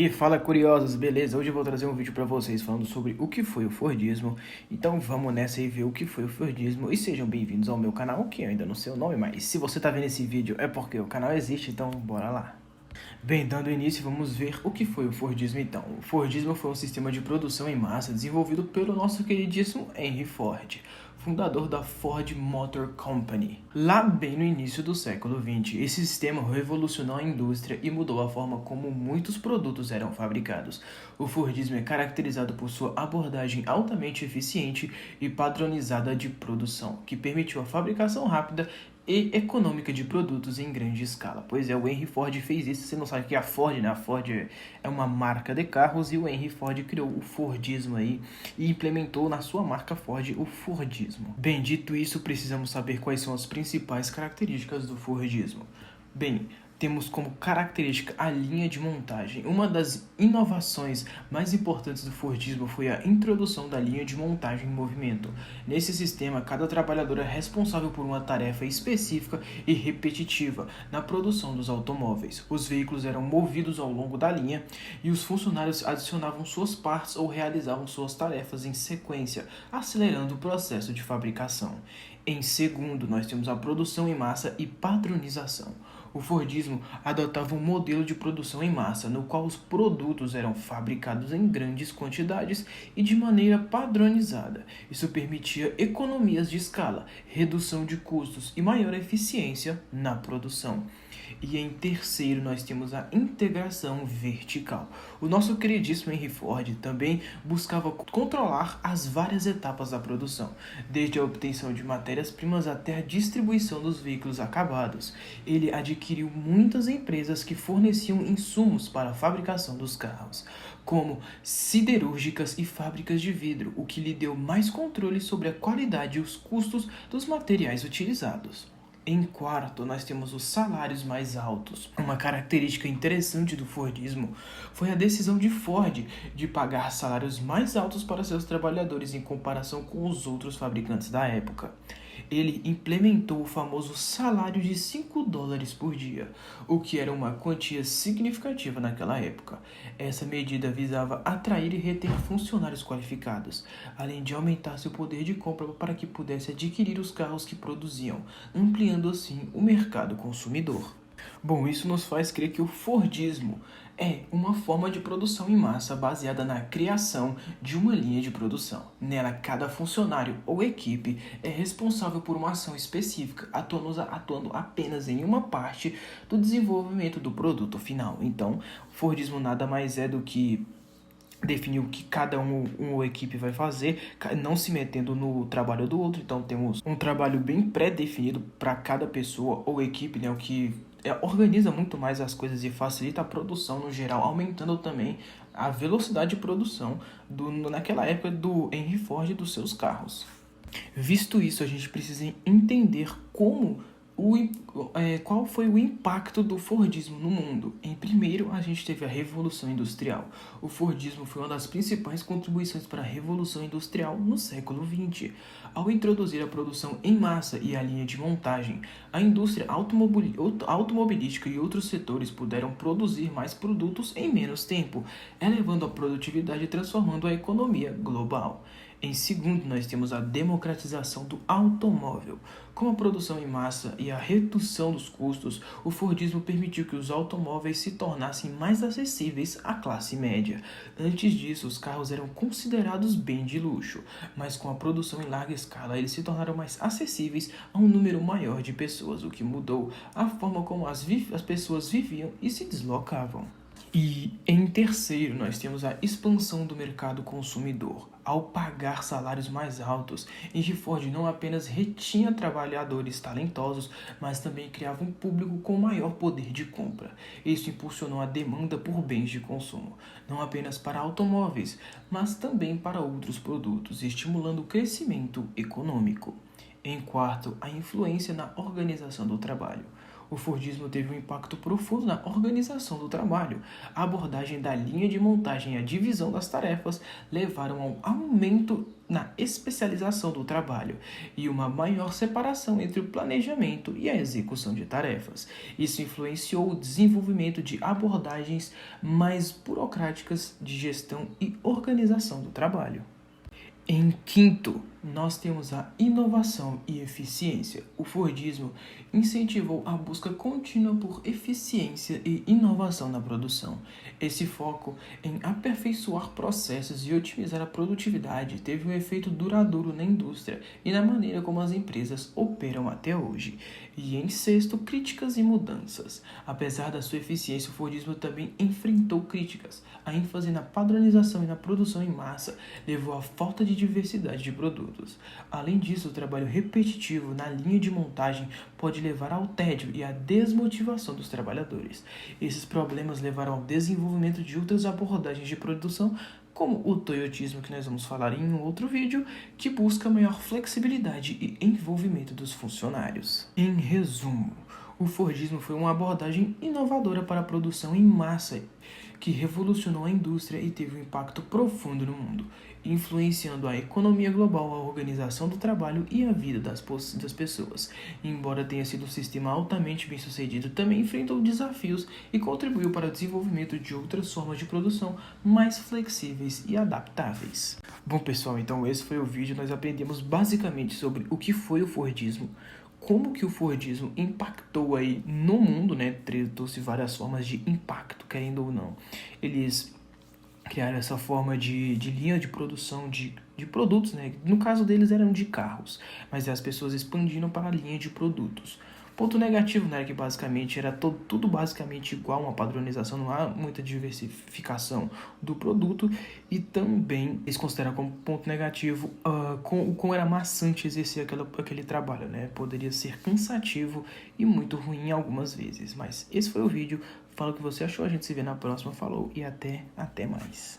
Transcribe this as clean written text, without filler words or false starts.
E fala curiosos, beleza? Hoje eu vou trazer um vídeo para vocês falando sobre o que foi o Fordismo. Então vamos nessa e ver o que foi o Fordismo. E sejam bem-vindos ao meu canal, que eu ainda não sei o nome, mas se você tá vendo esse vídeo é porque o canal existe, então bora lá. Bem, dando início, vamos ver o que foi o Fordismo então. O Fordismo foi um sistema de produção em massa desenvolvido pelo nosso queridíssimo Henry Ford, fundador da Ford Motor Company. Lá bem no início do século XX, esse sistema revolucionou a indústria e mudou a forma como muitos produtos eram fabricados. O Fordismo é caracterizado por sua abordagem altamente eficiente e padronizada de produção, que permitiu a fabricação rápida e econômica de produtos em grande escala. Pois é, o Henry Ford fez isso. Você não sabe o que é a Ford, né? A Ford é uma marca de carros e o Henry Ford criou o Fordismo aí e implementou na sua marca Ford o Fordismo. Bem, dito isso, precisamos saber quais são as principais características do Fordismo. Bem, temos como característica a linha de montagem. Uma das inovações mais importantes do Fordismo foi a introdução da linha de montagem em movimento. Nesse sistema, cada trabalhador é responsável por uma tarefa específica e repetitiva na produção dos automóveis. Os veículos eram movidos ao longo da linha e os funcionários adicionavam suas partes ou realizavam suas tarefas em sequência, acelerando o processo de fabricação. Em segundo, nós temos a produção em massa e padronização. O Fordismo adotava um modelo de produção em massa, no qual os produtos eram fabricados em grandes quantidades e de maneira padronizada. Isso permitia economias de escala, redução de custos e maior eficiência na produção. E em terceiro, nós temos a integração vertical. O nosso queridíssimo Henry Ford também buscava controlar as várias etapas da produção, desde a obtenção de matérias-primas até a distribuição dos veículos acabados. Ele adquiriu muitas empresas que forneciam insumos para a fabricação dos carros, como siderúrgicas e fábricas de vidro, o que lhe deu mais controle sobre a qualidade e os custos dos materiais utilizados. Em quarto, nós temos os salários mais altos. Uma característica interessante do Fordismo foi a decisão de Ford de pagar salários mais altos para seus trabalhadores em comparação com os outros fabricantes da época. Ele implementou o famoso salário de $5 por dia, o que era uma quantia significativa naquela época. Essa medida visava atrair e reter funcionários qualificados, além de aumentar seu poder de compra para que pudesse adquirir os carros que produziam, ampliando assim o mercado consumidor. Bom, isso nos faz crer que o Fordismo é uma forma de produção em massa baseada na criação de uma linha de produção. Nela, cada funcionário ou equipe é responsável por uma ação específica, atuando apenas em uma parte do desenvolvimento do produto final. Então, o Fordismo nada mais é do que definir o que cada uma equipe vai fazer, não se metendo no trabalho do outro. Então temos um trabalho bem pré-definido para cada pessoa ou equipe, né, o que organiza muito mais as coisas e facilita a produção no geral, aumentando também a velocidade de produção naquela época do Henry Ford e dos seus carros. Visto isso, a gente precisa entender qual foi o impacto do Fordismo no mundo. Em primeiro, a gente teve a Revolução Industrial. O Fordismo foi uma das principais contribuições para a Revolução Industrial no século XX. Ao introduzir a produção em massa e a linha de montagem, a indústria automobilística e outros setores puderam produzir mais produtos em menos tempo, elevando a produtividade e transformando a economia global. Em segundo, nós temos a democratização do automóvel. Com a produção em massa e a redução dos custos, o Fordismo permitiu que os automóveis se tornassem mais acessíveis à classe média. Antes disso, os carros eram considerados bem de luxo, mas com a produção em larga escala, eles se tornaram mais acessíveis a um número maior de pessoas, o que mudou a forma como as pessoas viviam e se deslocavam. E em terceiro, nós temos a expansão do mercado consumidor. Ao pagar salários mais altos, Henry Ford não apenas retinha trabalhadores talentosos, mas também criava um público com maior poder de compra. Isso impulsionou a demanda por bens de consumo, não apenas para automóveis, mas também para outros produtos, estimulando o crescimento econômico. Em quarto, a influência na organização do trabalho. O Fordismo teve um impacto profundo na organização do trabalho. A abordagem da linha de montagem e a divisão das tarefas levaram ao aumento na especialização do trabalho e uma maior separação entre o planejamento e a execução de tarefas. Isso influenciou o desenvolvimento de abordagens mais burocráticas de gestão e organização do trabalho. Em quinto, nós temos a inovação e eficiência. O Fordismo incentivou a busca contínua por eficiência e inovação na produção. Esse foco em aperfeiçoar processos e otimizar a produtividade teve um efeito duradouro na indústria e na maneira como as empresas operam até hoje. E em sexto, críticas e mudanças. Apesar da sua eficiência, o Fordismo também enfrentou críticas. A ênfase na padronização e na produção em massa levou à falta de diversidade de produtos. Além disso, o trabalho repetitivo na linha de montagem pode levar ao tédio e à desmotivação dos trabalhadores. Esses problemas levaram ao desenvolvimento de outras abordagens de produção, como o toyotismo, que nós vamos falar em um outro vídeo, que busca maior flexibilidade e envolvimento dos funcionários. Em resumo, o Fordismo foi uma abordagem inovadora para a produção em massa, que revolucionou a indústria e teve um impacto profundo no mundo, influenciando a economia global, a organização do trabalho e a vida das pessoas. Embora tenha sido um sistema altamente bem sucedido, também enfrentou desafios e contribuiu para o desenvolvimento de outras formas de produção mais flexíveis e adaptáveis. Bom pessoal, então esse foi o vídeo. Nós aprendemos basicamente sobre o que foi o Fordismo, como que o Fordismo impactou aí no mundo, né? Trouxe várias formas de impacto, querendo ou não. Eles criaram essa forma de linha de produção de produtos, né? No caso deles eram de carros, mas as pessoas expandiram para a linha de produtos. Ponto negativo, né, que basicamente era tudo basicamente igual, uma padronização, não há muita diversificação do produto, e também eles consideram como ponto negativo como era maçante exercer aquele trabalho, né? Poderia ser cansativo e muito ruim algumas vezes. Mas esse foi o vídeo, fala o que você achou, a gente se vê na próxima, falou e até mais.